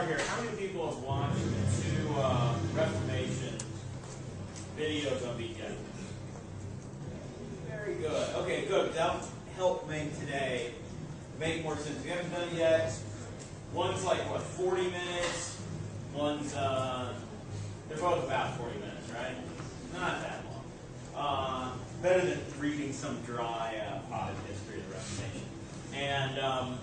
start here. How many people have watched the two Reformation videos on VTI? Very good. Okay, good. That'll help make today make more sense. If you haven't done it yet, one's like, what, 40 minutes? One's, they're both about 40 minutes, right? Not that long. Better than reading some dry, potted history of the Reformation. And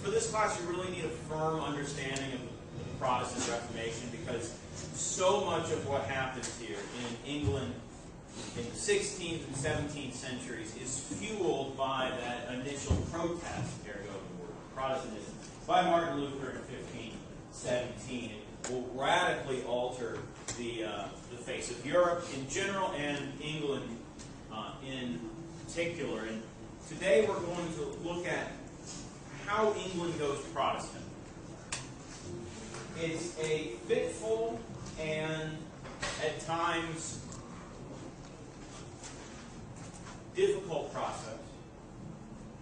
for this class, you really need a firm understanding of the Protestant Reformation, because so much of what happens here in England in the 16th and 17th centuries is fueled by that initial protest, there goes the word, Protestantism, by Martin Luther in 1517. It will radically alter the face of Europe in general and England in particular. And today we're going to look at how England goes Protestant. It's a fitful and at times difficult process.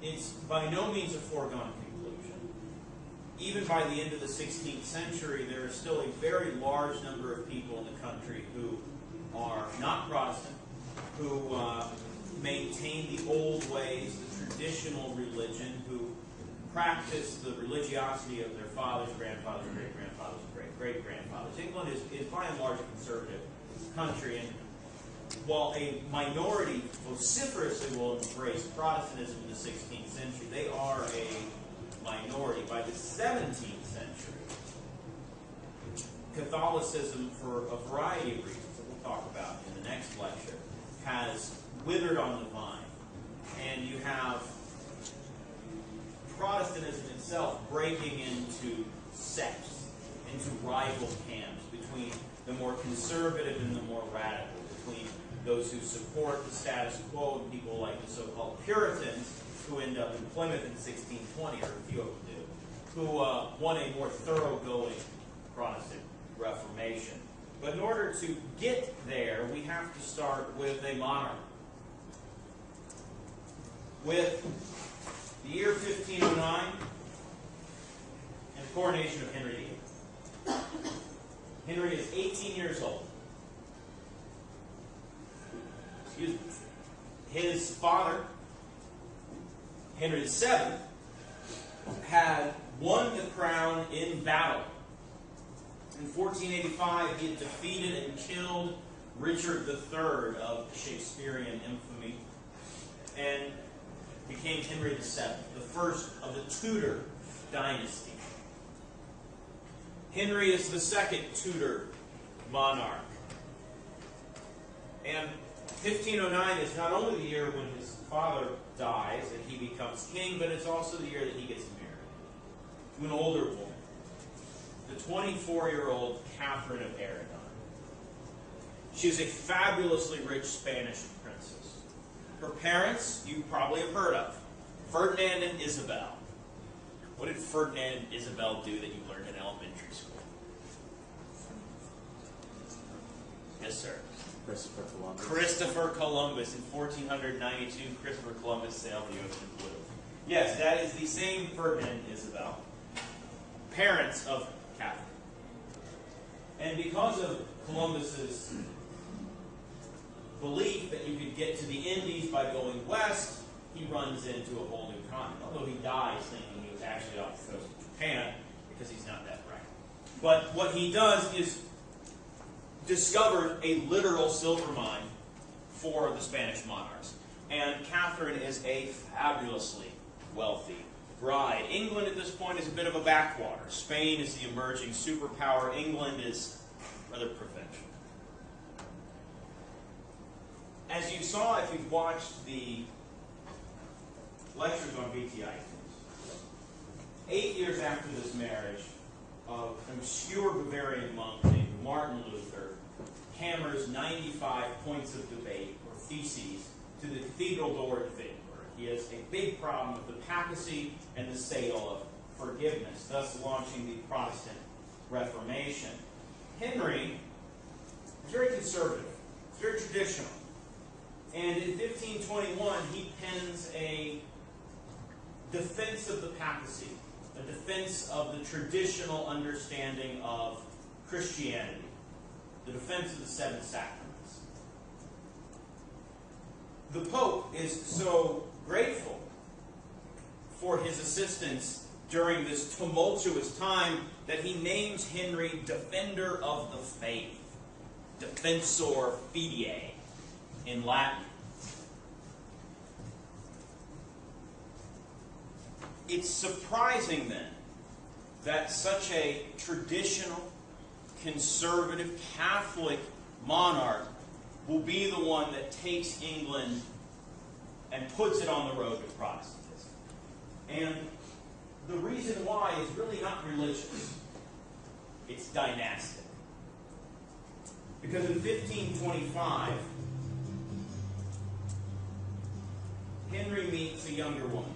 It's by no means a foregone conclusion. Even by the end of the 16th century, there is still a very large number of people in the country who are not Protestant, who maintain the old ways, the traditional religion, who practice the religiosity of their fathers, grandfathers, great-grandfathers, great-great-grandfathers. England is by and large a conservative country, and while a minority vociferously will embrace Protestantism in the 16th century, they are a minority. By the 17th century, Catholicism, for a variety of reasons that we'll talk about in the next lecture, has withered on the vine. And you have Protestantism itself breaking into sects, into rival camps between the more conservative and the more radical, between those who support the status quo and people like the so-called Puritans, who end up in Plymouth in 1620, or a few of them do, who want a more thoroughgoing Protestant Reformation. But in order to get there, we have to start with a monarch. With the year 1509 and the coronation of Henry VIII. Henry is 18 years old. Excuse me. His father, Henry VII, had won the crown in battle. In 1485, he had defeated and killed Richard III of Shakespearean infamy, and became Henry VII, the first of the Tudor dynasty. Henry is the second Tudor monarch. And 1509 is not only the year when his father dies and he becomes king, but it's also the year that he gets married to an older woman, the 24-year-old Catherine of Aragon. She is a fabulously rich Spanish princess. Her parents, you probably have heard of, Ferdinand and Isabel. What did Ferdinand and Isabel do that you learned in elementary school? Yes, sir. Christopher Columbus. Christopher Columbus. In 1492, Christopher Columbus sailed the ocean blue. Yes, that is the same Ferdinand and Isabel, parents of Catherine. And because of Columbus's belief that you could get to the Indies by going west, he runs into a whole new continent. Although he dies thinking he was actually off the coast of Japan, because he's not that bright. But what he does is discover a literal silver mine for the Spanish monarchs. And Catherine is a fabulously wealthy bride. England at this point is a bit of a backwater. Spain is the emerging superpower. England is rather provincial. As you saw if you've watched the lectures on VTI, 8 years after this marriage, an obscure Bavarian monk named Martin Luther hammers 95 points of debate, or theses, to the cathedral door at Wittenberg. He has a big problem with the papacy and the sale of forgiveness, thus launching the Protestant Reformation. Henry is very conservative, very traditional. And in 1521, he pens a defense of the papacy a defense of the traditional understanding of Christianity, the defense of the seven sacraments. The Pope is so grateful for his assistance during this tumultuous time that he names Henry Defender of the Faith, Defensor Fidei in Latin. It's surprising then that such a traditional, conservative, Catholic monarch will be the one that takes England and puts it on the road to Protestantism. And the reason why is really not religious. It's dynastic. Because in 1525, Henry meets a younger woman,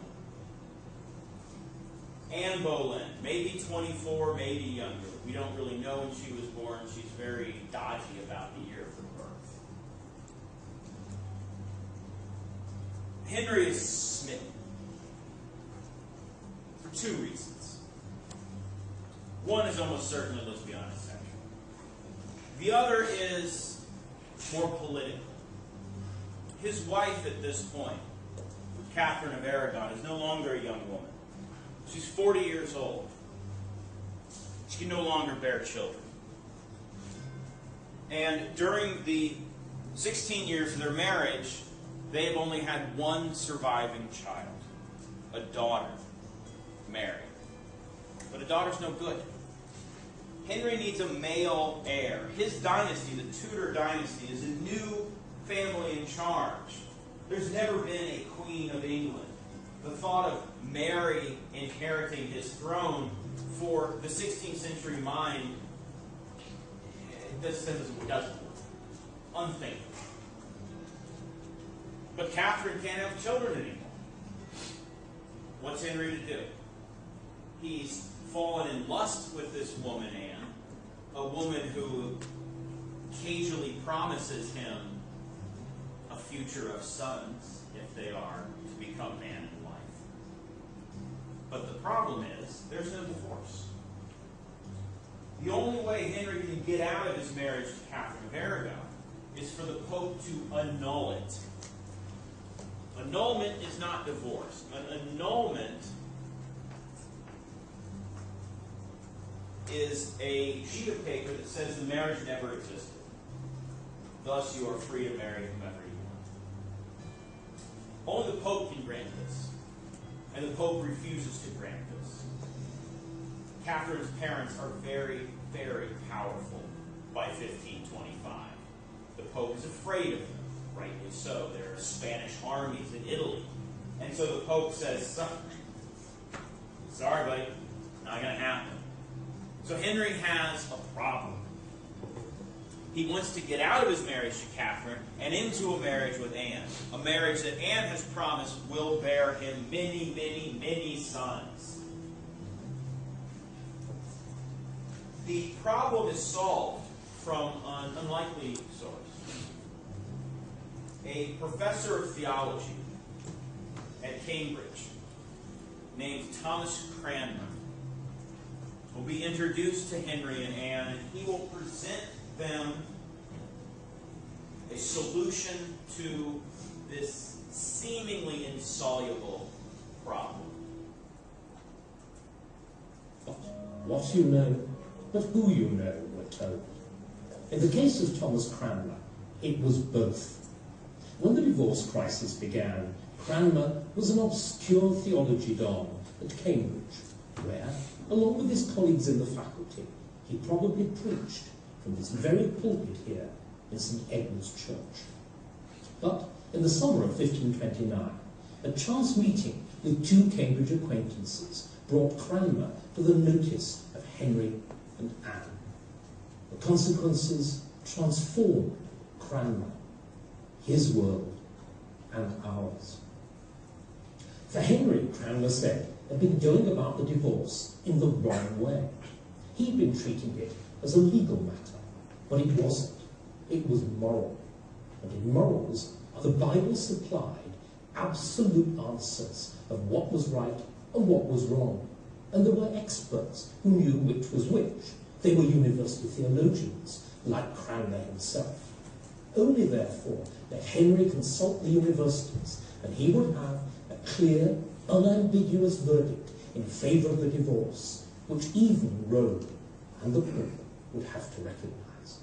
Anne Boleyn, maybe 24, maybe younger. We don't really know when she was born. She's very dodgy about the year of her birth. Henry is smitten for two reasons. One is almost certainly, let's be honest, sexual. The other is more political. His wife at this point, Catherine of Aragon, is no longer a young woman. She's 40 years old. She can no longer bear children. And during the 16 years of their marriage, they have only had one surviving child, a daughter, Mary. But a daughter's no good. Henry needs a male heir. His dynasty, the Tudor dynasty, is a new family in charge. There's never been a Queen of England. The thought of Mary inheriting his throne for the 16th century mind, this doesn't work. Unthinkable. But Catherine can't have children anymore. What's Henry to do? He's fallen in lust with this woman, Anne, a woman who occasionally promises him a future of sons, if they are to become man and wife. But the problem is, there's no divorce. The only way Henry can get out of his marriage to Catherine of Aragon is for the Pope to annul it. Annulment is not divorce. An annulment is a sheet of paper that says the marriage never existed. Thus, you are free to marry whomever you want. Only the Pope can grant this. And the Pope refuses to grant this. Catherine's parents are very, very powerful by 1525. The Pope is afraid of them, rightly so. There are Spanish armies in Italy. And so the Pope says, sorry, buddy, not going to happen. So Henry has a problem. He wants to get out of his marriage to Catherine and into a marriage with Anne. A marriage that Anne has promised will bear him many, many, many sons. The problem is solved from an unlikely source. A professor of theology at Cambridge named Thomas Cranmer will be introduced to Henry and Anne, and he will present them a solution to this seemingly insoluble problem. What you know, but who you know, we're told. In the case of Thomas Cranmer, it was both. When the divorce crisis began, Cranmer was an obscure theology don at Cambridge, where, along with his colleagues in the faculty, he probably preached from this very pulpit here in St. Edmund's Church. But in the summer of 1529, a chance meeting with two Cambridge acquaintances brought Cranmer to the notice of Henry and Anne. The consequences transformed Cranmer, his world and ours. For Henry, Cranmer said, had been going about the divorce in the wrong way. He'd been treating it as a legal matter, but it wasn't. It was moral. And in morals, the Bible supplied absolute answers of what was right and what was wrong. and there were experts who knew which was which. They were university theologians, like Cranmer himself. Only therefore let Henry consult the universities, and he would have a clear, unambiguous verdict in favour of the divorce, which even Rome and the Pope would have to recognise.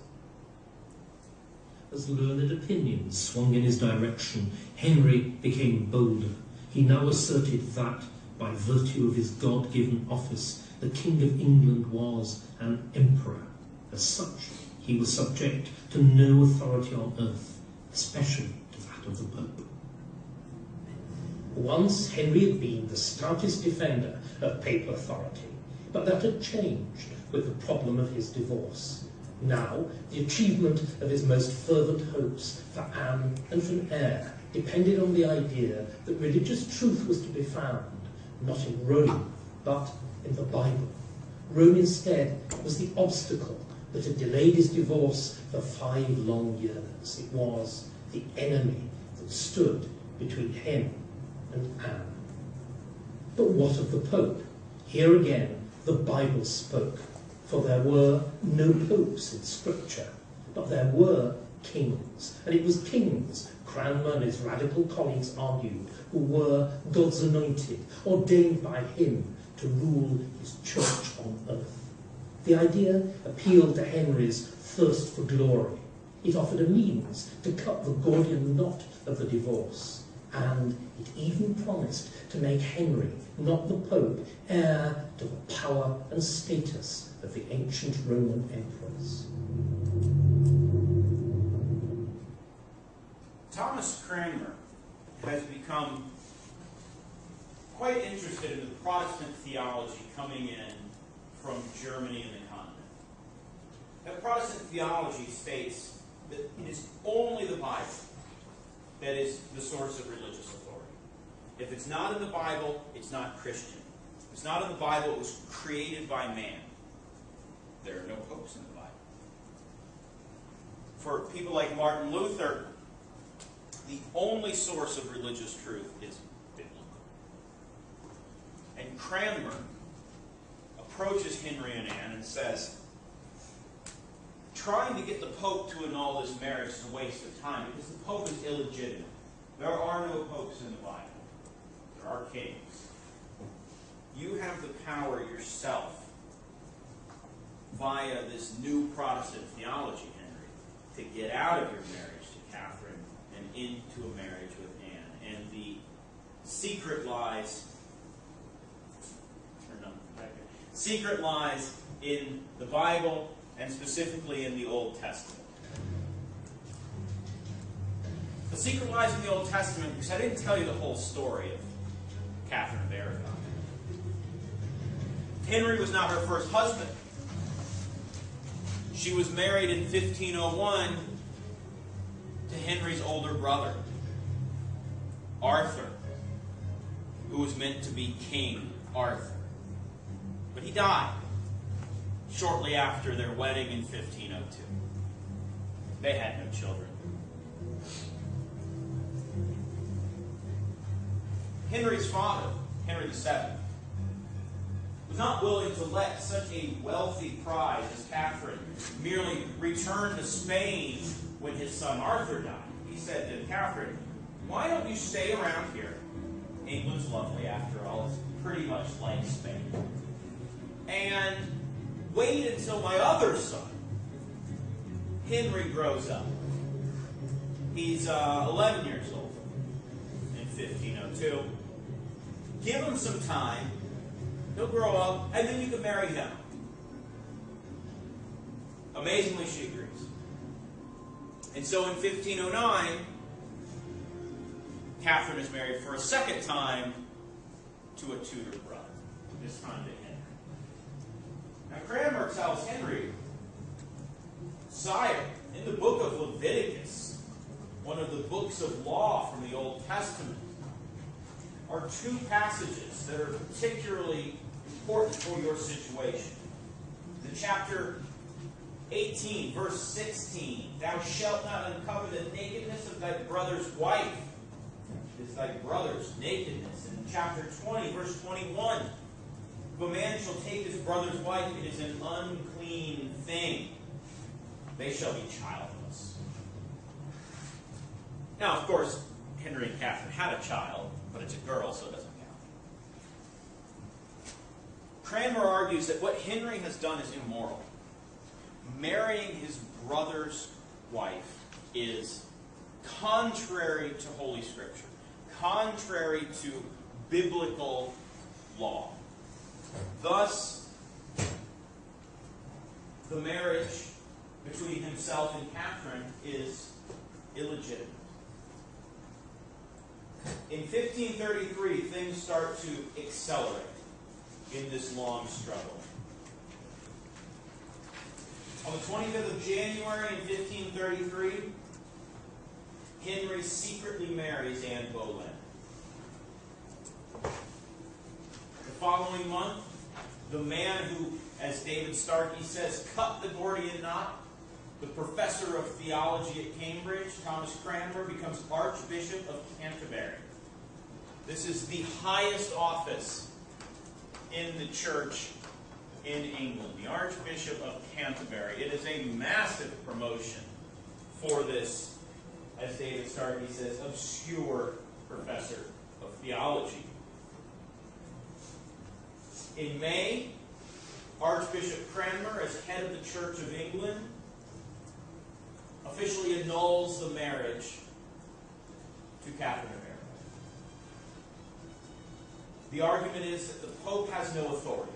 As learned opinions swung in his direction, Henry became bolder. He now asserted that, by virtue of his God-given office, the King of England was an emperor. As such, he was subject to no authority on earth, especially to that of the Pope. Once Henry had been the stoutest defender of papal authority, but that had changed with the problem of his divorce. Now, the achievement of his most fervent hopes for Anne and for an heir depended on the idea that religious truth was to be found, not in Rome, but in the Bible. Rome instead was the obstacle that had delayed his divorce for 5 long years. It was the enemy that stood between him and Anne. But what of the Pope? Here again, the Bible spoke, for there were no popes in Scripture, but there were kings, and it was kings, Cranmer and his radical colleagues argued, who were God's anointed, ordained by him to rule his church on earth. The idea appealed to Henry's thirst for glory. It offered a means to cut the Gordian knot of the divorce, and it even promised to make Henry, not the Pope, heir to the power and status of the ancient Roman emperors. Thomas Cranmer has become quite interested in the Protestant theology coming in from Germany and the continent. That Protestant theology states that it is only the Bible that is the source of religious authority. If it's not in the Bible, it's not Christian. If it's not in the Bible, it was created by man. There are no popes in the Bible. For people like Martin Luther, the only source of religious truth is biblical. And Cranmer approaches Henry and Anne and says, trying to get the Pope to annul this marriage is a waste of time because the Pope is illegitimate. There are no popes in the Bible. There are kings. You have the power yourself via this new Protestant theology, Henry, to get out of your marriage to Catherine and into a marriage with Anne. And the secret lies in the Bible, and specifically in the Old Testament. The secret lies in the Old Testament because I didn't tell you the whole story of Catherine of Aragon. Henry was not her first husband. She was married in 1501 to Henry's older brother, Arthur, who was meant to be King Arthur. But he died shortly after their wedding in 1502. They had no children. Henry's father, Henry VII, was not willing to let such a wealthy prize as Catherine merely return to Spain when his son Arthur died. He said to Catherine, why don't you stay around here? England's lovely after all. It's pretty much like Spain. And wait until my other son, Henry, grows up. He's 11 years old in 1502. Give him some time. He'll grow up, and then you can marry him. Amazingly, she agrees. And so in 1509, Catherine is married for a second time to a Tudor brother, this time to Henry. Now Cranmer tells Henry, sire, in the book of Leviticus, one of the books of law from the Old Testament, are 2 passages that are particularly important for your situation. The chapter 18, verse 16, thou shalt not uncover the nakedness of thy brother's wife. It is thy brother's nakedness. In chapter 20, verse 21, If a man shall take his brother's wife, it is an unclean thing. They shall be childless. Now, of course, Henry and Catherine had a child, but it's a girl, so it doesn't count. Cranmer argues that what Henry has done is immoral. Marrying his brother's wife is contrary to Holy Scripture, contrary to biblical law. Thus, the marriage between himself and Catherine is illegitimate. In 1533, things start to accelerate in this long struggle. On the 25th of January in 1533, Henry secretly marries Anne Boleyn. The following month, the man who, as David Starkey says, cut the Gordian knot, the professor of theology at Cambridge, Thomas Cranmer, becomes Archbishop of Canterbury. This is the highest office in the church in England, the Archbishop of Canterbury. It is a massive promotion for this, as David Starkey says, obscure professor of theology. In May, Archbishop Cranmer, as head of the Church of England, officially annuls the marriage to Catherine of Aragon. The argument is that the Pope has no authority.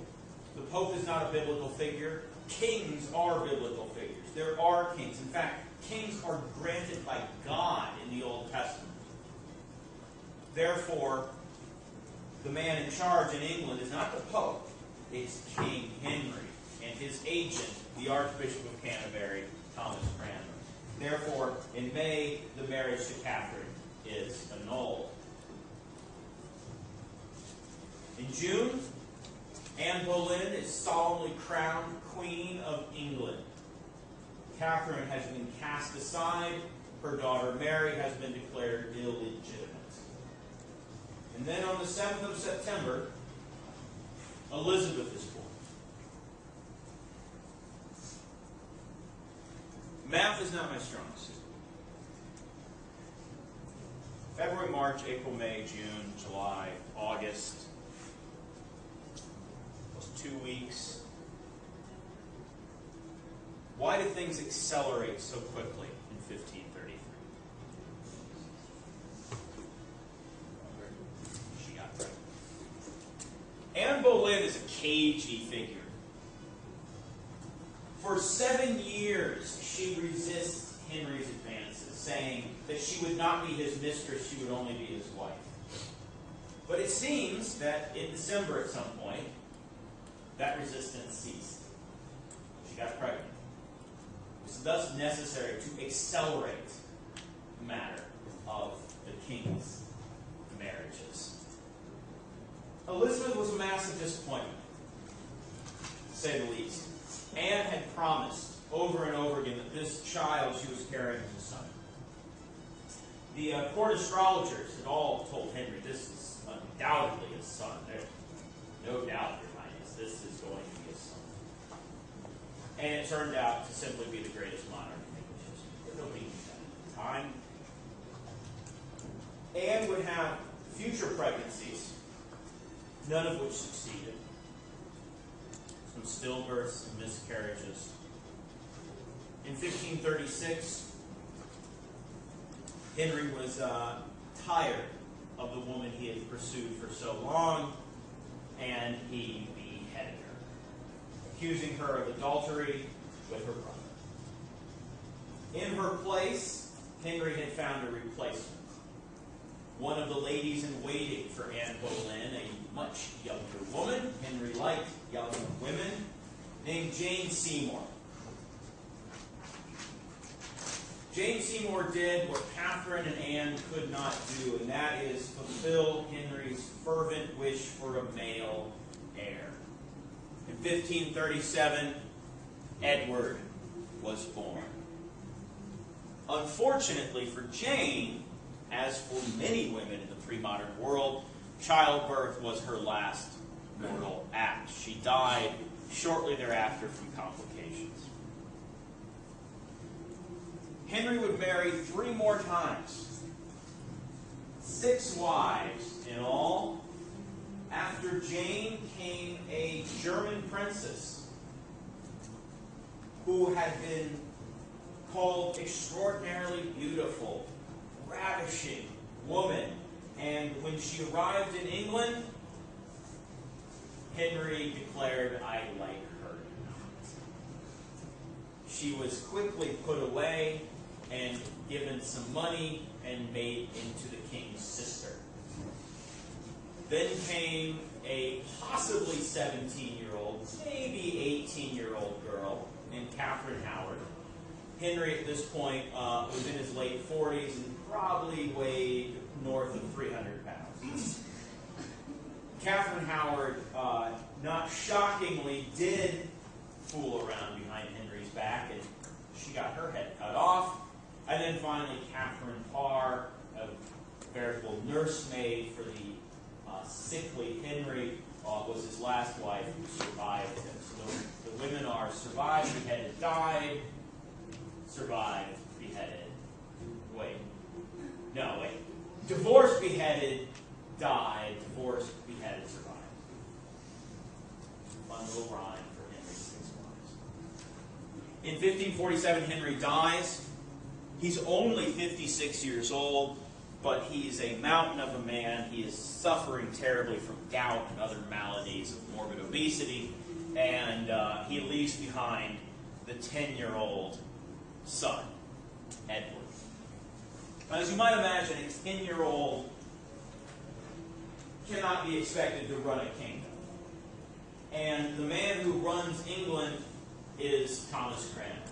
The Pope is not a biblical figure. Kings are biblical figures. There are kings. In fact, kings are granted by God in the Old Testament. Therefore, the man in charge in England is not the Pope. It's King Henry and his agent, the Archbishop of Canterbury, Thomas Cranmer. Therefore, in May, the marriage to Catherine is annulled. In June, Anne Boleyn is solemnly crowned Queen of England. Catherine has been cast aside. Her daughter Mary has been declared illegitimate. And then on the 7th of September, Elizabeth is born. Math is not my strong suit. February, March, April, May, June, July, August. Those 2 weeks. Why did things accelerate so quickly in 1533? She got pregnant. Anne Boleyn is a cagey figure. For 7 years, she resists Henry's advances, saying that she would not be his mistress, she would only be his wife. But it seems that in December at some point, that resistance ceased. She got pregnant. It was thus necessary to accelerate the matter of the king's marriages. Elizabeth was a massive disappointment, to say the least. Anne had promised over and over again that this child she was carrying was a son. The court astrologers had all told Henry, this is undoubtedly his son. There's no doubt, Your Highness, this is going to be his son. And it turned out to simply be the greatest monarch in English history. Nobody knew that at the time. Anne would have future pregnancies, none of which succeeded. Some stillbirths and miscarriages. In 1536, Henry was tired of the woman he had pursued for so long, and he beheaded her, accusing her of adultery with her brother. In her place, Henry had found a replacement. One of the ladies in waiting for Anne Boleyn, a much younger woman, Henry liked young women, named Jane Seymour. Jane Seymour did what Catherine and Anne could not do, and that is fulfill Henry's fervent wish for a male heir. In 1537, Edward was born. Unfortunately for Jane, as for many women in the pre-modern world, childbirth was her last mortal act. She died shortly thereafter from complications. Henry would marry 3 more times. 6 wives in all. After Jane came a German princess who had been called extraordinarily beautiful, ravishing woman. And when she arrived in England, Henry declared, "I like her not." She was quickly put away and given some money and made into the king's sister. Then came a possibly 17-year-old, maybe 18-year-old girl named Catherine Howard. Henry, at this point, was in his late 40s and probably weighed north of 300 pounds. Catherine Howard, not shockingly, did fool around behind Henry's back, and she got her head cut off. And then finally, Catherine Parr, a veritable nursemaid for the sickly Henry, was his last wife who survived him. So the women are survived, beheaded, died, survived, beheaded. Divorced, beheaded, died, divorced, beheaded, survived. Fun little rhyme for Henry's 6 wives. In 1547, Henry dies. He's only 56 years old, but he's a mountain of a man. He is suffering terribly from gout and other maladies of morbid obesity, and he leaves behind the 10-year-old son, Edward. As you might imagine, a 10-year-old cannot be expected to run a kingdom. And the man who runs England is Thomas Cranmer,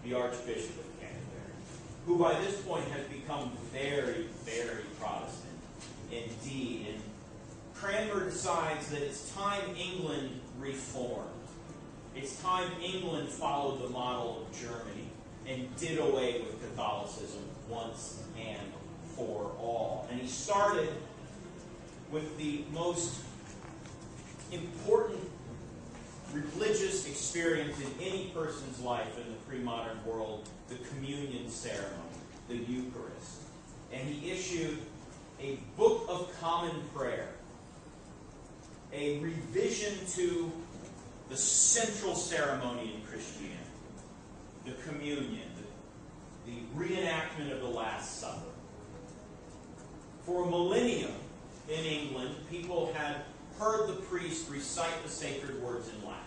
the Archbishop of Canterbury, who by this point has become very, very Protestant indeed. And Cranmer decides that it's time England reformed. It's time England followed the model of Germany and did away with Catholicism once and for all. And he started with the most important religious experience in any person's life in the pre-modern world, the communion ceremony, the Eucharist. And he issued a Book of Common Prayer, a revision to the central ceremony in Christianity, the communion, the reenactment of the Last Supper. For a millennium in England, people had heard the priest recite the sacred words in Latin.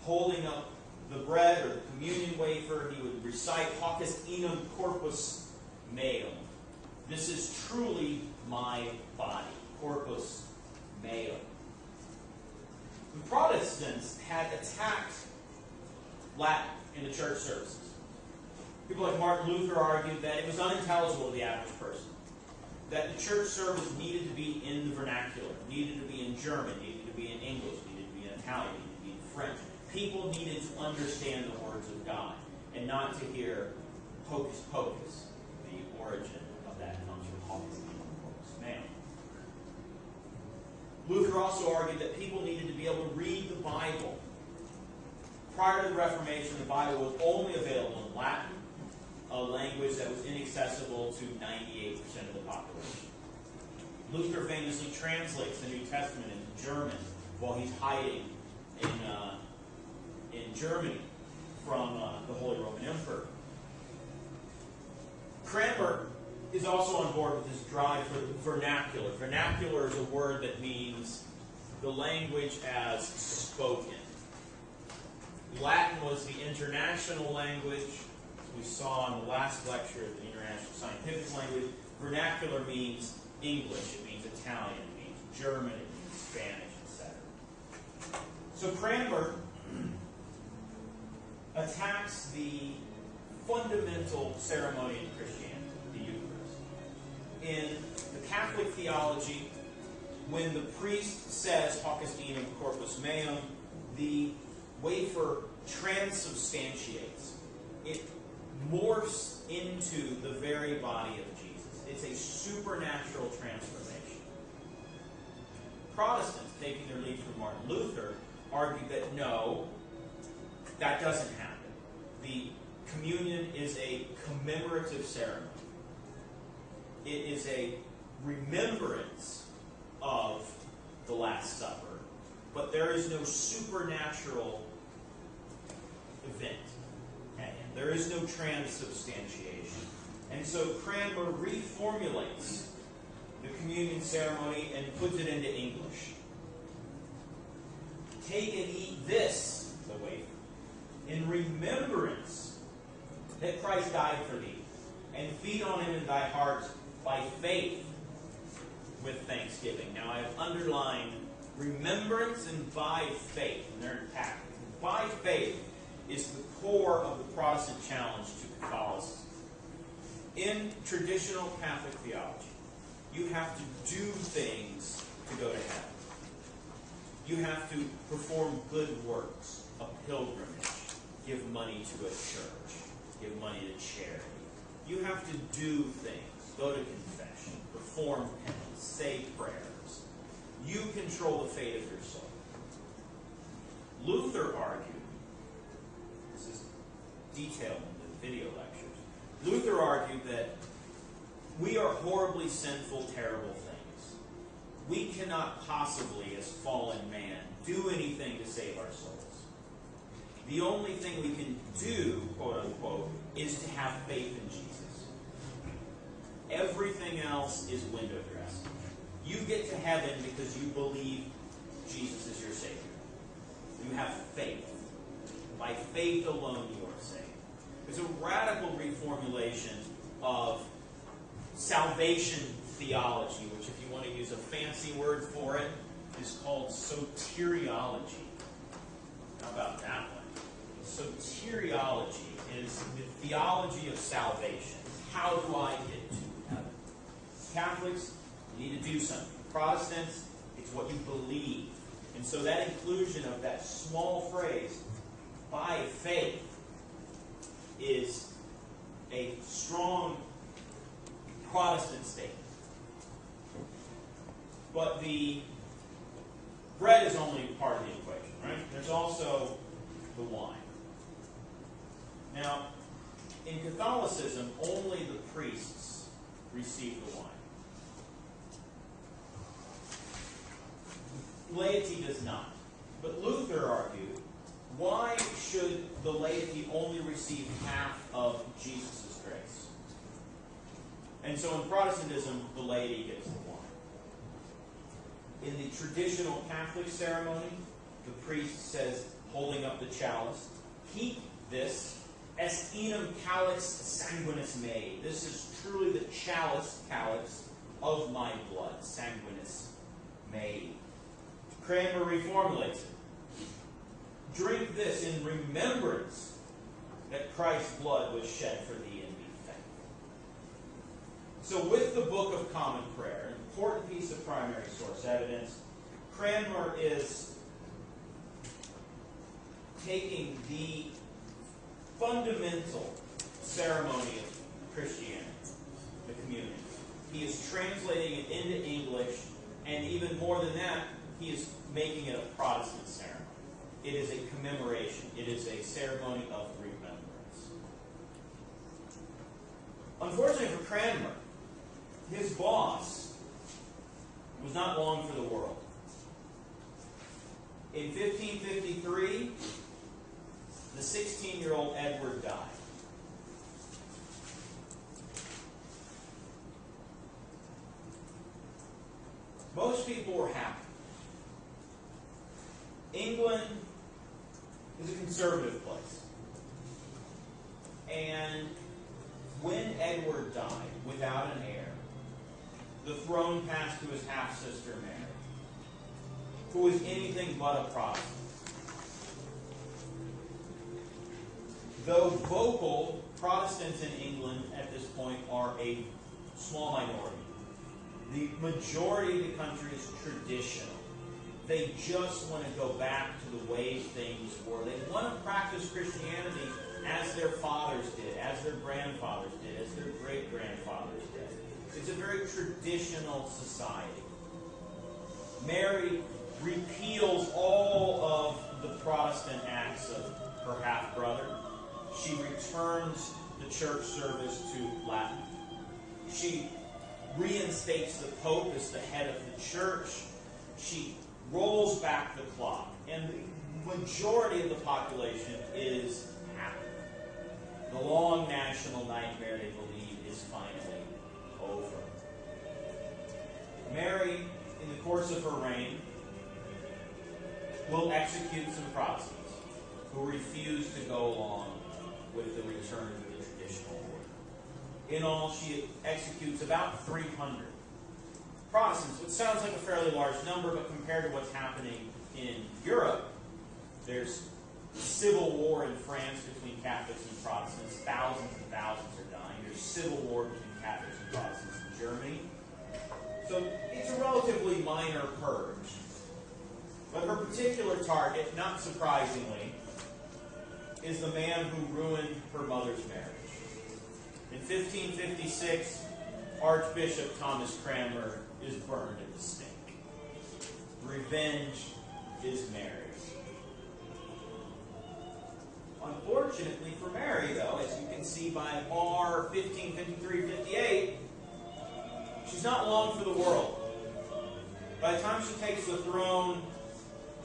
Holding up the bread or the communion wafer, he would recite Hoc est inum corpus meum. This is truly my body, corpus meum. The Protestants had attacked Latin in the church services. People like Martin Luther argued that it was unintelligible to the average person, that the church service needed to be in the vernacular, needed to be in German, needed to be in English, needed to be in Italian, needed to be in French. People needed to understand the words of God and not to hear hocus pocus. The origin of that comes from hoc est inum corpus meum. Luther also argued that people needed to be able to read the Bible. Prior to the Reformation, the Bible was only available in Latin, a language that was inaccessible to 98% of the population. Luther famously translates the New Testament into German while he's hiding in Germany from the Holy Roman Emperor. Cranmer is also on board with this drive for vernacular. Vernacular is a word that means the language as spoken. Latin was the international language, as we saw in the last lecture of the International Scientific Language. Vernacular means English, it means Italian, it means German, it means Spanish, etc. So Cranmer attacks the fundamental ceremony in Christianity, the Eucharist. In the Catholic theology, when the priest says Hoc est inum corpus meum, the wafer transubstantiates. It morphs into the very body of Jesus. It's a supernatural transformation. Protestants, taking their lead from Martin Luther, argued that no, that doesn't happen. The communion is a commemorative ceremony. It is a remembrance of the Last Supper, but there is no supernatural event at end. There is no transubstantiation. And so Cranmer reformulates the communion ceremony and puts it into English. Take and eat this, the wafer, in remembrance that Christ died for thee, and feed on him in thy hearts by faith with thanksgiving. Now I have underlined remembrance and by faith, and they're intact. By faith is the core of the Protestant challenge to Catholicism. In traditional Catholic theology, you have to do things to go to heaven. You have to perform good works, a pilgrimage, give money to a church, give money to charity. You have to do things, go to confession, perform penance, say prayers. You control the fate of your soul. Luther argued, this is detailed in the video lectures, Luther argued that we are horribly sinful, terrible things. We cannot possibly, as fallen man, do anything to save our souls. The only thing we can do, quote unquote, is to have faith in Jesus. Everything else is window dressing. You get to heaven because you believe Jesus is your Savior. You have faith. By faith alone you are saved. It's a radical reformulation of salvation theology, which, if you want to use a fancy word for it, is called soteriology. How about that one? Soteriology is the theology of salvation. How do I get to heaven? Catholics, you need to do something. Protestants, it's what you believe. And so that inclusion of that small phrase, by faith, is a strong Protestant statement. But the bread is only part of the equation, right? There's also the wine. Now, in Catholicism, only the priests receive the wine. Laity does not. But Luther argued, why should the laity only receive half of Jesus' grace? And so in Protestantism, the laity gets the wine. In the traditional Catholic ceremony, the priest says, holding up the chalice, keep this est enim calix sanguinis mei. This is truly the chalice of my blood, sanguinis mei. Cranmer reformulates it. Drink this in remembrance that Christ's blood was shed for thee, and be thankful. So with the Book of Common Prayer, an important piece of primary source evidence, Cranmer is taking the fundamental ceremony of Christianity, the communion. He is translating it into English, and even more than that, he is making it a Protestant ceremony. It is a commemoration. It is a ceremony of remembrance. Unfortunately for Cranmer, his boss was not long for the world. In 1553, the 16-year-old Edward died. Most people were happy. England is a conservative place. And when Edward died without an heir, the throne passed to his half-sister Mary, who was anything but a Protestant. Though vocal, Protestants in England at this point are a small minority. The majority of the country is traditional. They just want to go back to the way things were. They want to practice Christianity as their fathers did, as their grandfathers did, as their great-grandfathers did. It's a very traditional society. Mary repeals all of the Protestant acts of her half-brother. She returns the church service to Latin. She reinstates the Pope as the head of the church. She rolls back the clock. And the majority of the population is happy. The long national nightmare, they believe, is finally over. Mary, in the course of her reign, will execute some Protestants who refuse to go along with the return to the traditional order. In all, she executes about 300 Protestants, which sounds like a fairly large number, but compared to what's happening in Europe, there's civil war in France between Catholics and Protestants. Thousands and thousands are dying. There's civil war between Catholics and Protestants in Germany. So it's a relatively minor purge. But her particular target, not surprisingly, is the man who ruined her mother's marriage. In 1556, Archbishop Thomas Cranmer is burned at the stake. Revenge is Mary's. Unfortunately for Mary, though, as you can see by R 1553-58, she's not long for the world. By the time she takes the throne,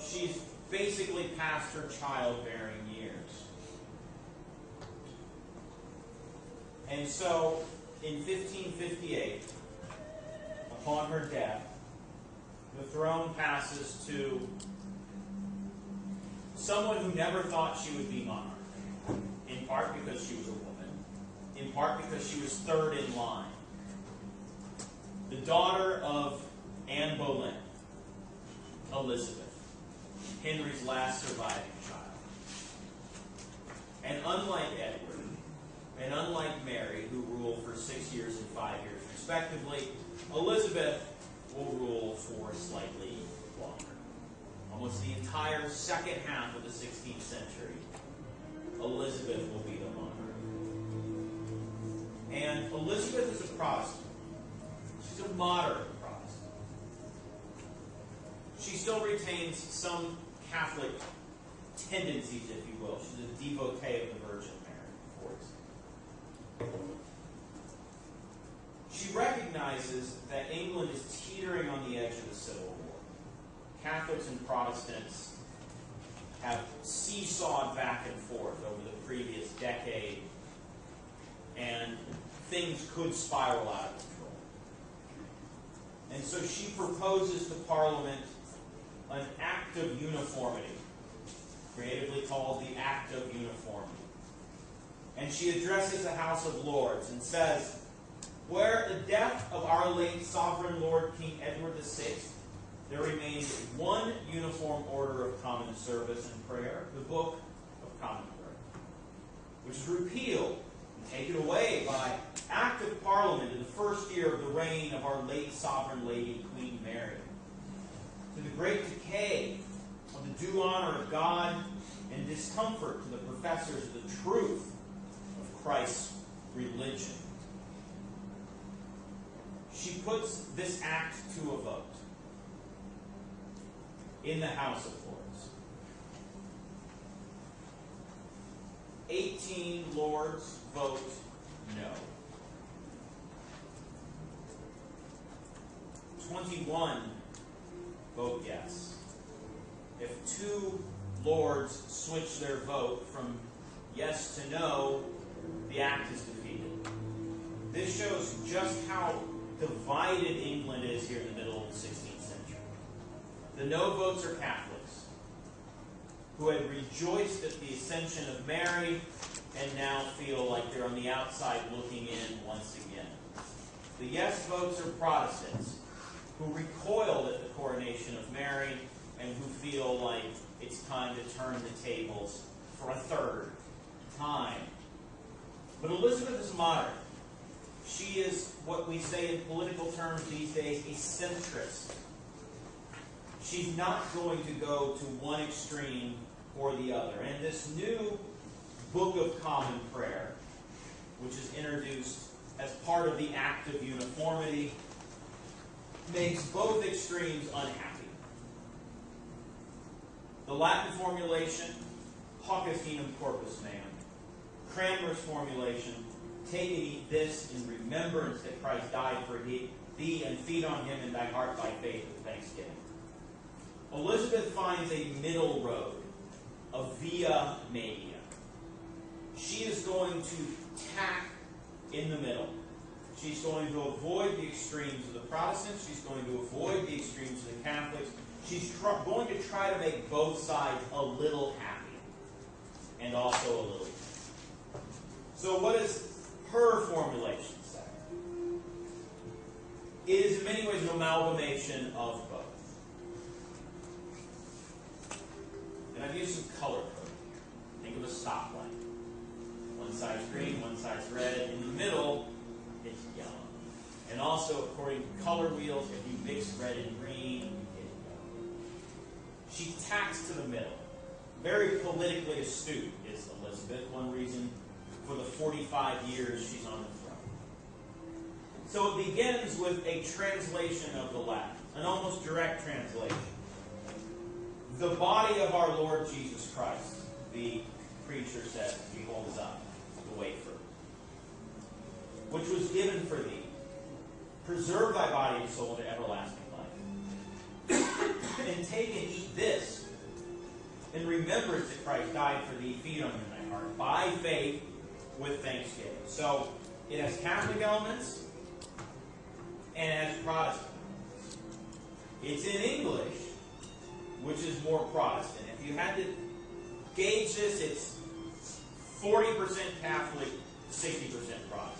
she's basically past her childbearing years. And so, in 1558, upon her death, the throne passes to someone who never thought she would be monarch. In part because she was a woman. In part because she was third in line. The daughter of Anne Boleyn, Elizabeth, Henry's last surviving child. And unlike Edward, and unlike Mary, who ruled for 6 years and 5 years respectively, Elizabeth will rule for slightly longer. Almost the entire second half of the 16th century, Elizabeth will be the monarch. And Elizabeth is a Protestant. She's a moderate Protestant. She still retains some Catholic tendencies, if you will. She's a devotee of the Virgin Mary, for example. She recognizes that England is teetering on the edge of a civil war. Catholics and Protestants have seesawed back and forth over the previous decade, and things could spiral out of control. And so she proposes to Parliament an Act of Uniformity, creatively called the Act of Uniformity. And she addresses the House of Lords and says, "Where at the death of our late sovereign Lord King Edward VI, there remains one uniform order of common service and prayer, the Book of Common Prayer, which is repealed and taken away by Act of Parliament in the first year of the reign of our late sovereign lady, Queen Mary, to the great decay of the due honor of God and discomfort to the professors of the truth of Christ's religion." She puts this act to a vote in the House of Lords. 18 lords vote no. 21 vote yes. If 2 lords switch their vote from yes to no, the act is defeated. This shows just how divided England is here in the middle of the 16th century. The no votes are Catholics who had rejoiced at the ascension of Mary and now feel like they're on the outside looking in once again. The yes votes are Protestants who recoiled at the coronation of Mary and who feel like it's time to turn the tables for a third time. But Elizabeth is moderate. She is what we say in political terms these days, a centrist. She's not going to go to one extreme or the other. And this new Book of Common Prayer, which is introduced as part of the Act of Uniformity, makes both extremes unhappy. The Latin formulation, Hoc est unum corpus meum. Cranmer's formulation, take and eat this in remembrance that Christ died for thee, and feed on him in thy heart by faith with thanksgiving. Elizabeth finds a middle road, a via media. She is going to tack in the middle. She's going to avoid the extremes of the Protestants. She's going to avoid the extremes of the Catholics. She's going to try to make both sides a little happy and also a little. So what does her formulation say? It is in many ways an amalgamation of both. And I've used some color coding here. Think of a stoplight. One side's green, one side's red. In the middle, it's yellow. And also, according to color wheels, if you mix red and green, you get yellow. She tacks to the middle. Very politically astute is Elizabeth. One reason for the 45 years she's on the throne. So it begins with a translation of the Latin, an almost direct translation. The body of our Lord Jesus Christ, the preacher says, he holds up the wafer, which was given for thee. Preserve thy body and soul to everlasting life. And take and eat this in remembrance that Christ died for thee. Feed on him in thy heart by faith with thanksgiving. So it has Catholic elements and it has Protestant elements. It's in English, which is more Protestant. If you had to gauge this, it's 40% Catholic, 60% Protestant.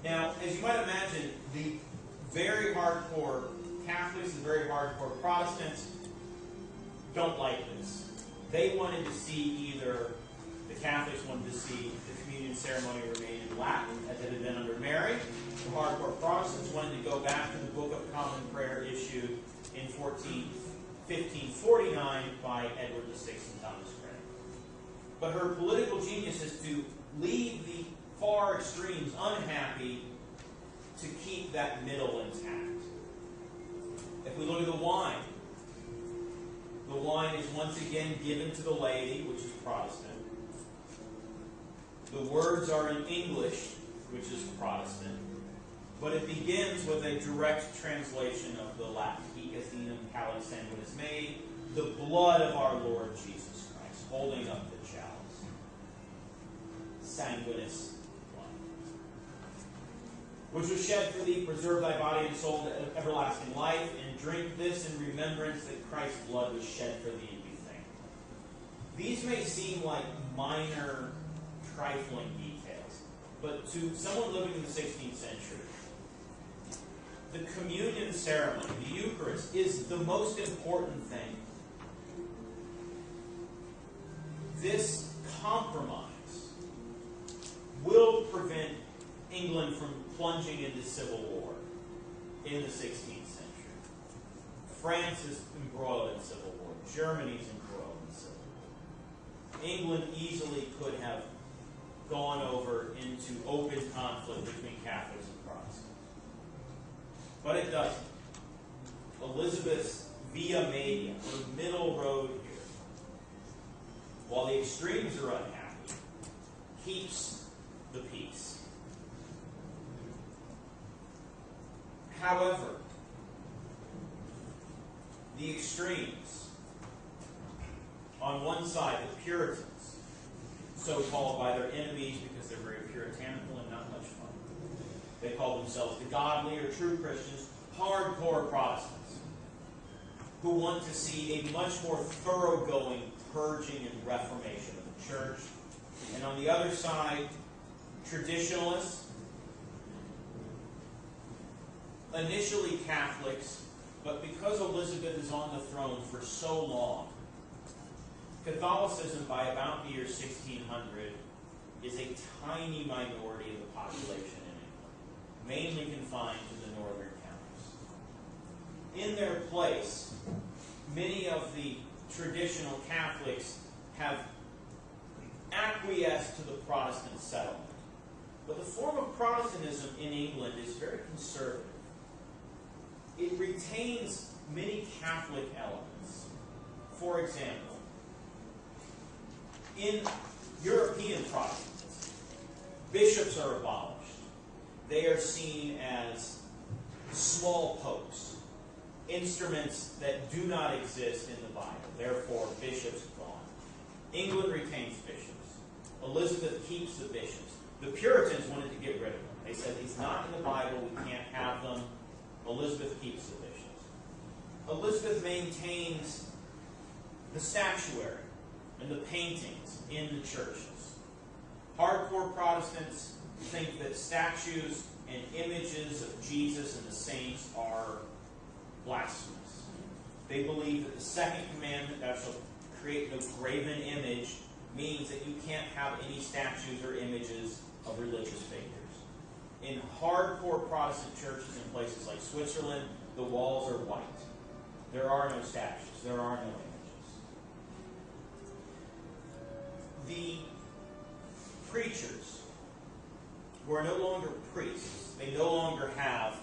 Now, as you might imagine, the very hardcore Catholics and very hardcore Protestants don't like this. They wanted to see either, the Catholics wanted to see the communion ceremony remain in Latin, as it had been under Mary. The hardcore Protestants wanted to go back to the Book of Common Prayer issued in 1549 by Edward VI and Thomas Cranmer. But her political genius is to leave the far extremes unhappy to keep that middle intact. If we look at the wine is once again given to the laity, which is Protestant. The words are in English, which is Protestant. But it begins with a direct translation of the Latin. Hic est unum calyx sanguinis mei, the blood of our Lord Jesus Christ, holding up the chalice. Sanguinis blood. Which was shed for thee, preserve thy body and soul to everlasting life, and drink this in remembrance that Christ's blood was shed for thee, and be thankful. These may seem like minor, trifling details, but to someone living in the 16th century, the communion ceremony, the Eucharist, is the most important thing. This compromise will prevent England from plunging into civil war in the 16th century. France is embroiled in civil war. Germany is embroiled in civil war. England easily could have gone over into open conflict between Catholics and Protestants. But it doesn't. Elizabeth's via media, the middle road here, while the extremes are unhappy, keeps the peace. However, the extremes, on one side, the Puritans, so called by their enemies because they're very puritanical and not much fun. They call themselves the godly or true Christians, hardcore Protestants, who want to see a much more thoroughgoing purging and reformation of the church. And on the other side, traditionalists, initially Catholics, but because Elizabeth is on the throne for so long, Catholicism by about the year 1600 is a tiny minority of the population in England, mainly confined to the northern counties. In their place, many of the traditional Catholics have acquiesced to the Protestant settlement. But the form of Protestantism in England is very conservative. It retains many Catholic elements, For example, in European Protestantism, bishops are abolished. They are seen as small popes, instruments that do not exist in the Bible. Therefore, bishops gone. England retains bishops. Elizabeth keeps the bishops. The Puritans wanted to get rid of them. They said, he's not in the Bible, we can't have them. Elizabeth keeps the bishops. Elizabeth maintains the statuary and the paintings in the churches. Hardcore Protestants think that statues and images of Jesus and the saints are blasphemous. They believe that the second commandment, thou shalt create no graven image, means that you can't have any statues or images of religious figures. In hardcore Protestant churches in places like Switzerland, the walls are white. There are no statues. There are no images. The preachers, who are no longer priests, they no longer have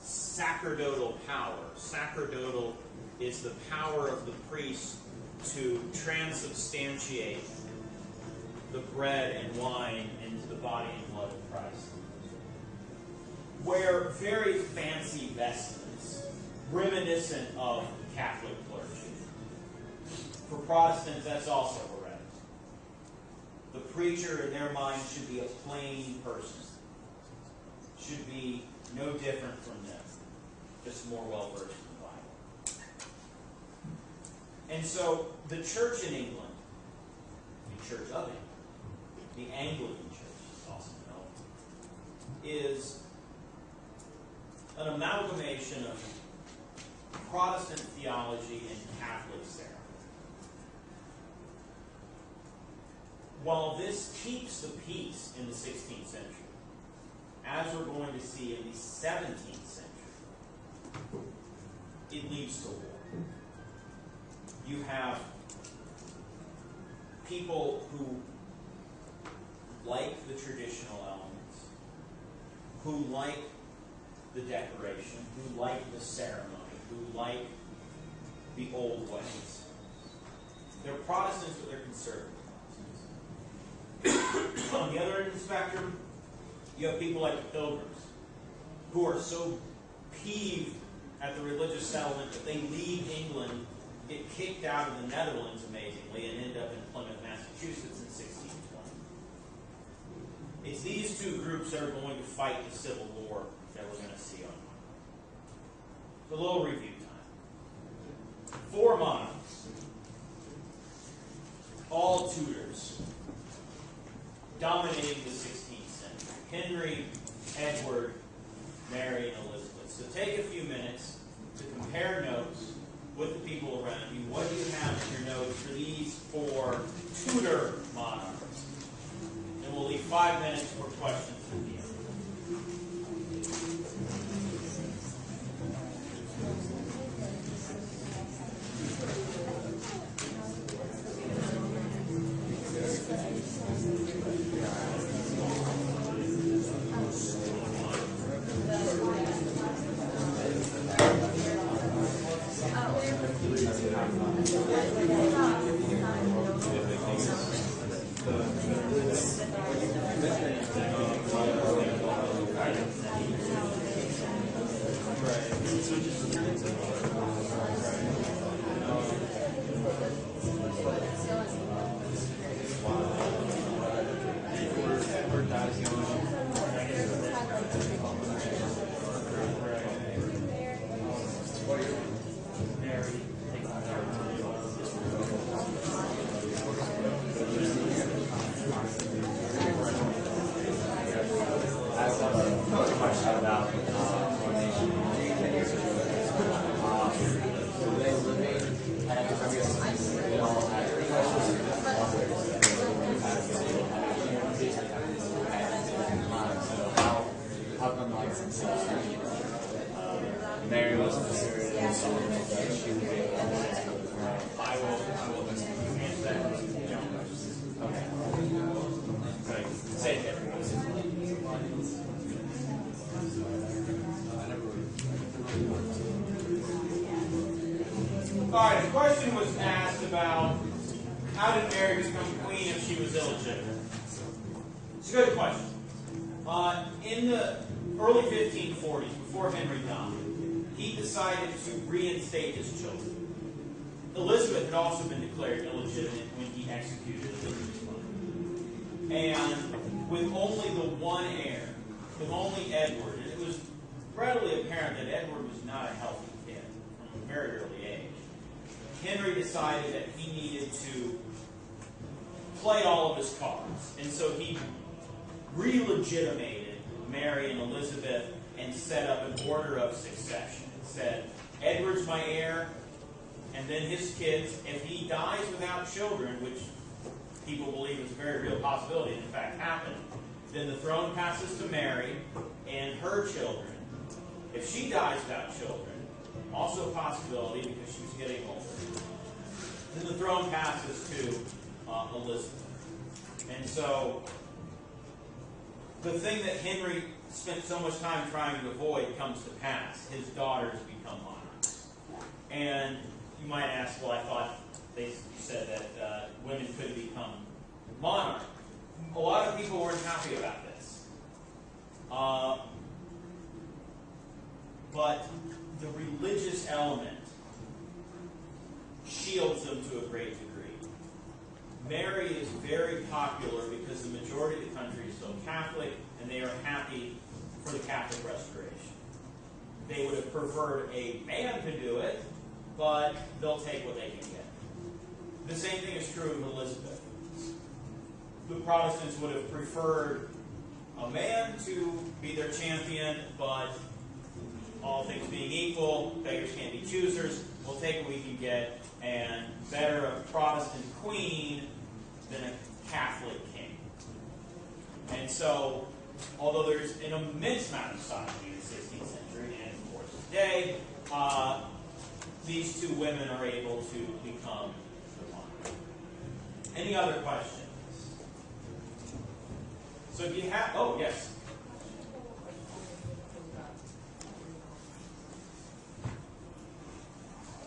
sacerdotal power. Sacerdotal is the power of the priest to transubstantiate the bread and wine into the body and blood of Christ. Wear very fancy vestments, reminiscent of Catholic clergy. For Protestants, that's also heretical. The preacher, in their mind, should be a plain person. Should be no different from them, just more well-versed in the Bible. And so, the church in England, the Church of England, the Anglican Church, is also known, is an amalgamation of Protestant theology and Catholic ceremony. While this keeps the peace in the 16th century, as we're going to see in the 17th century, it leads to war. You have people who like the traditional elements, who like the decoration, who like the ceremony, who like the old ways. They're Protestants, but they're conservative Protestants. On the other end of the spectrum, you have people like the Pilgrims, who are so peeved at the religious settlement that they leave England, get kicked out of the Netherlands, amazingly, and end up in Plymouth, Massachusetts in 1620. It's these two groups that are going to fight the Civil War that we're going to see on. A little review time. 4 monarchs, all Tudors, dominating the 16th century. Henry, Edward, Mary, and Elizabeth. So take a few minutes to compare notes with the people around you. What do you have in your notes for these 4 Tudor monarchs? And we'll leave 5 minutes for questions at the end. Mary was considered a song that she would be able to I will answer that. Okay. Good. Say it, everyone. Alright, a question was asked about how did Mary become queen if she was illegitimate? It's a good question. In the early 1540s, before Henry died, he decided to reinstate his children. Elizabeth had also been declared illegitimate when he executed Elizabeth's mother. And with only the one heir, with only Edward, and it was readily apparent that Edward was not a healthy kid from a very early age, Henry decided that he needed to play all of his cards. And so he re-legitimated Mary and Elizabeth and set up an order of succession. It said, Edward's my heir, and then his kids. If he dies without children, which people believe is a very real possibility, and in fact happened, then the throne passes to Mary and her children. If she dies without children, also a possibility because she's getting older, then the throne passes to Elizabeth. And so the thing that Henry spent so much time trying to avoid comes to pass. His daughters become monarchs. And you might ask, well, I thought they said that women could become monarchs. A lot of people weren't happy about this. But the religious element shields them to a great degree. Mary is very popular because the majority of the country is still Catholic, and they are happy for the Catholic Restoration. They would have preferred a man to do it, but they'll take what they can get. The same thing is true of Elizabeth. The Protestants would have preferred a man to be their champion, but all things being equal, beggars can't be choosers. We'll take what we can get, and better a Protestant queen than a Catholic king. And so, although there's an immense amount of misogyny in the 16th century, and of course today, these two women are able to become the monarch. Any other questions? So if you have, oh yes.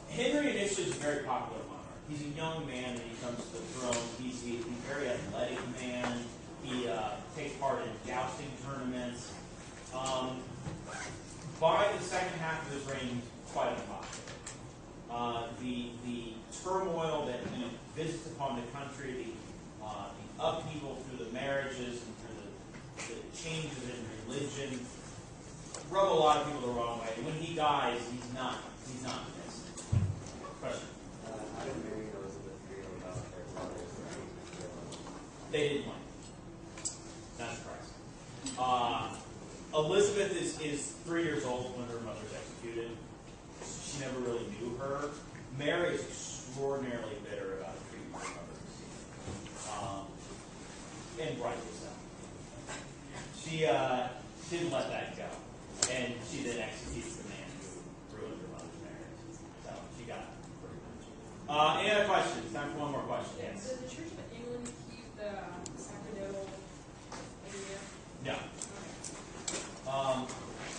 Henry initially is a very popular monarch. He's a young man when he comes to the throne. He's a very athletic man. He takes part in jousting tournaments. By the second half of his reign, he's quite unpopular. The turmoil that he visits upon the country, the upheaval through the marriages and through the changes in religion, rub a lot of people the wrong way. When he dies, he's not missed. Question? How did Mary and Elizabeth feel about their father's reign? They didn't like it. Not surprising. Elizabeth is 3 years old when her mother's executed. She never really knew her. Mary is extraordinarily bitter about the treatment her mother received. And rightly so. She didn't let that go. And she then executes the man who ruined her mother's marriage. So she got it pretty much. Any other questions? Time for one more question. Yes. So the Church of England keep the sacerdotal idea? No.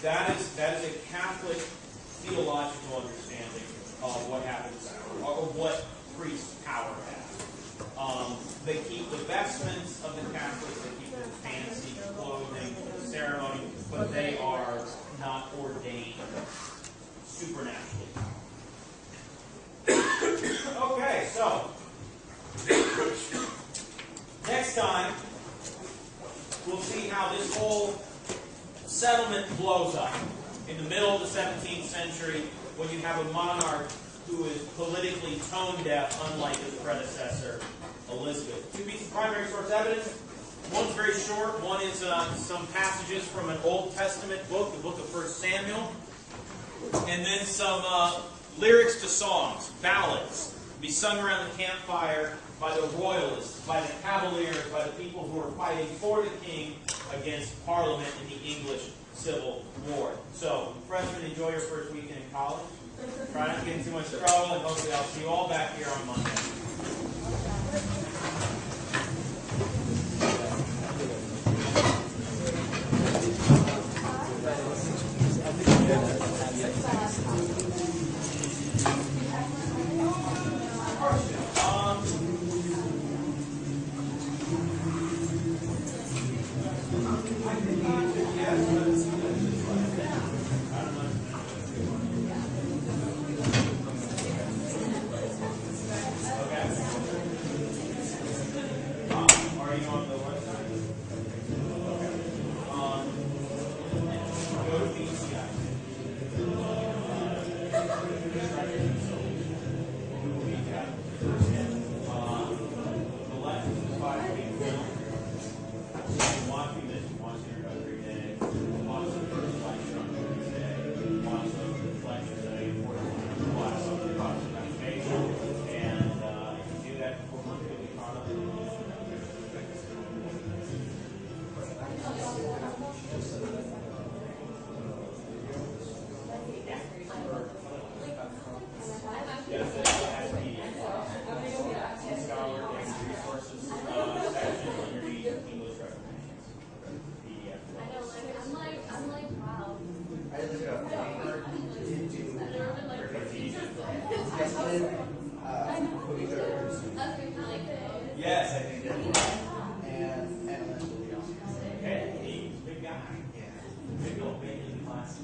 That is a Catholic theological understanding of what happens, or what priest's power has. They keep the vestments of the Catholics, they keep the fancy clothing for the ceremony, but they are not ordained supernaturally. Okay, so next time we'll see how this whole settlement blows up in the middle of the 17th century when you have a monarch who is politically tone deaf, unlike his predecessor, Elizabeth. Two pieces of primary source evidence. One's very short. One is some passages from an Old Testament book, the book of 1 Samuel. And then some lyrics to songs, ballads, to be sung around the campfire by the royalists, by the cavaliers, by the people who are fighting for the king against Parliament in the English Civil War. So, freshmen, enjoy your first weekend in college. Try not to get in too much trouble, and hopefully I'll see you all back here on Monday. Yes, I think that was. And eventually Okay, he's a big guy. Yeah. Big old baby in class.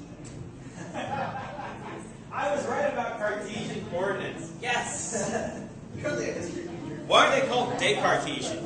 I was right about Cartesian coordinates. Yes! Currently a history teacher. Why are they called Descartesian?